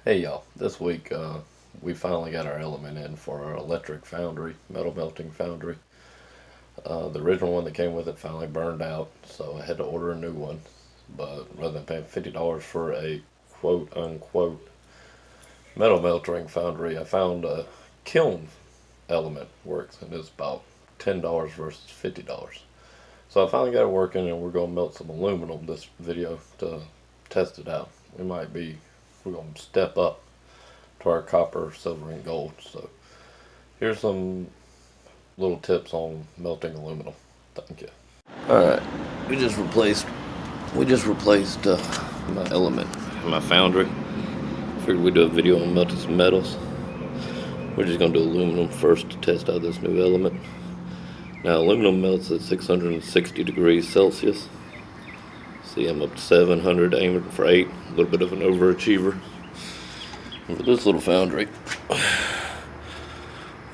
Hey y'all, this week we finally got our element in for our electric foundry, metal melting foundry. The original one that came with it finally burned out, so I had to order a new one. But rather than paying $50 for a quote unquote metal melting foundry, I found a kiln element works, and it's about $10 versus $50. So I finally got it working, and we're gonna melt some aluminum this video to test it out. We're gonna step up to our copper, silver, and gold. So here's some little tips on melting aluminum. Thank you. All right, we just replaced my element in my foundry. Figured we'd do a video on melting some metals. We're just gonna do aluminum first to test out this new element. Now aluminum melts at 660 degrees Celsius. See, I'm up to 700, aiming for 8. A little bit of an overachiever. And for this little foundry,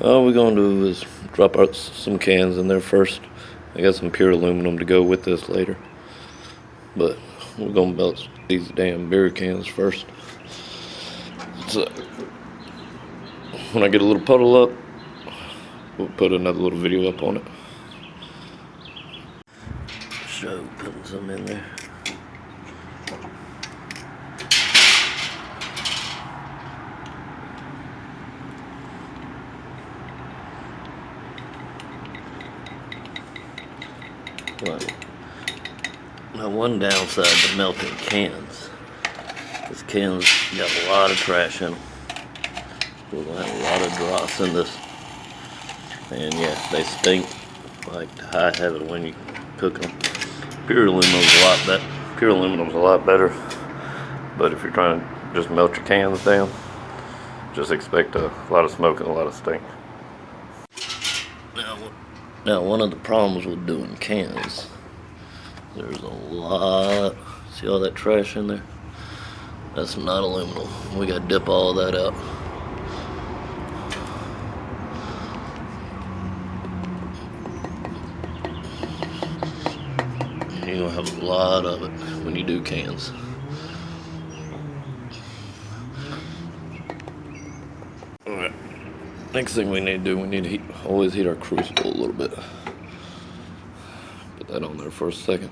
all we're going to do is drop out some cans in there first. I got some pure aluminum to go with this later. But we're going to melt these damn beer cans first. So when I get a little puddle up, we'll put another little video up on it. So putting some in there. Right. Now one downside to melting cans is cans got a lot of trash in them. We're gonna have a lot of dross in this, and yeah, they stink like high heaven when you cook them. Pure aluminum's a lot better, but if you're trying to just melt your cans down, just expect a lot of smoke and a lot of stink. Now, one of the problems with doing cans, there's a lot, see all that trash in there? That's not aluminum. We gotta dip all that out. You're gonna have a lot of it when you do cans. Alright. Next thing we need to do, we need to always heat our crucible a little bit. Put that on there for a second.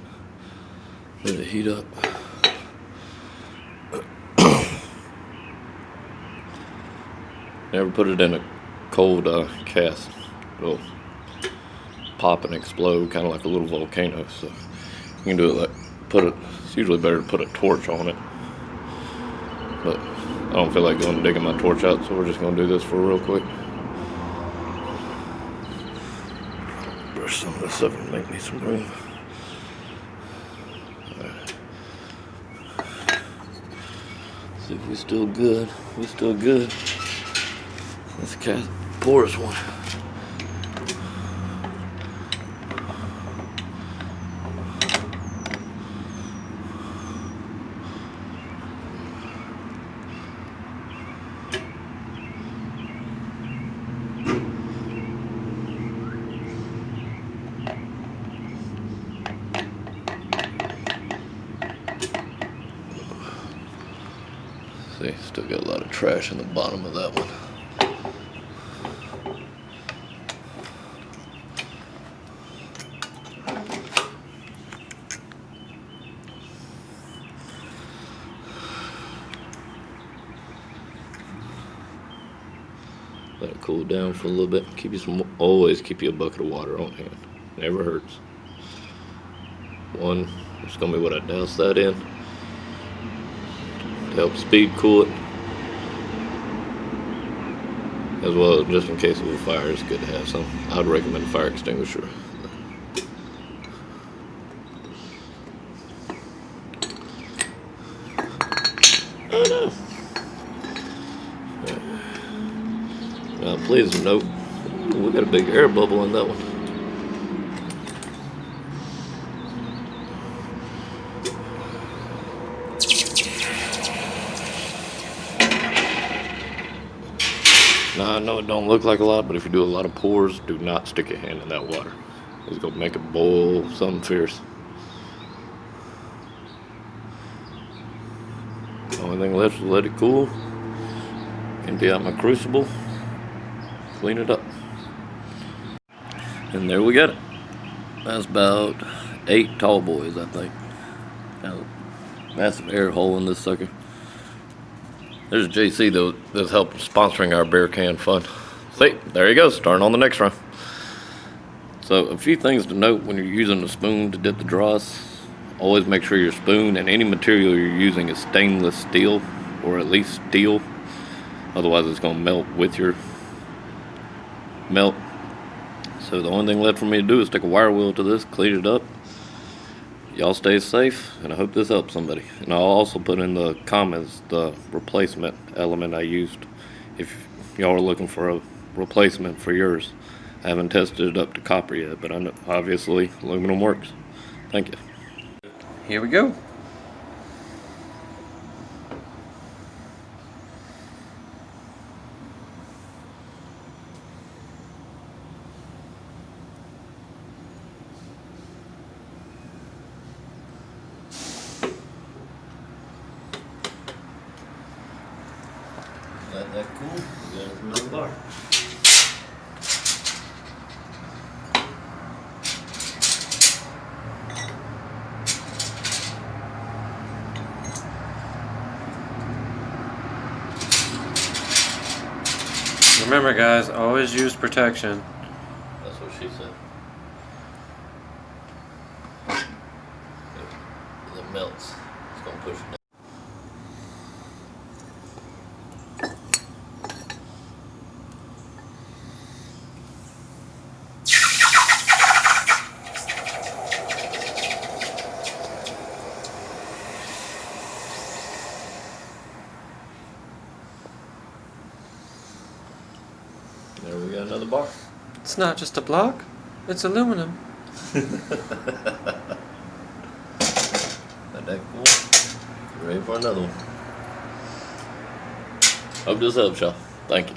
Let it heat up. Never put it in a cold cast. It'll pop and explode, kind of like a little volcano. So you can do it it's usually better to put a torch on it. But I don't feel like going and digging my torch out, so we're just going to do this for real quick. Brush some of this up and make me some room. Right. See if we're still good. We're still good. Let's pour us one. See, still got a lot of trash in the bottom of that one. Let it cool down for a little bit. Always keep you a bucket of water on hand. Never hurts. One, it's gonna be what I douse that in to help speed cool it, as well as just in case of a fire. It's good to have some. I'd recommend a fire extinguisher. Oh no. Now please note, we got a big air bubble in that one. Now I know it don't look like a lot, but if you do a lot of pours, do not stick your hand in that water. It's gonna make it boil something fierce. The only thing left is let it cool. Empty out my crucible, clean it up. And there we got it. That's about 8 tall boys, I think. Got a massive air hole in this sucker. There's JC though that's helping sponsoring our beer can fun. See, there he goes, starting on the next run. So a few things to note when you're using a spoon to dip the dross. Always make sure your spoon and any material you're using is stainless steel, or at least steel. Otherwise it's going to melt with your melt. So the only thing left for me to do is stick a wire wheel to this, clean it up. Y'all stay safe, and I hope this helps somebody. And I'll also put in the comments the replacement element I used if y'all are looking for a replacement for yours. I haven't tested it up to copper yet, but I know obviously aluminum works. Thank you. Here we go. Let that cool. We got another bar. Remember guys, always use protection. That's what she said. If it melts, it's gonna push it down. There we got another bar. It's not just a block, it's aluminum. Isn't that cool? You ready for another one? Hope this helps y'all. Thank you.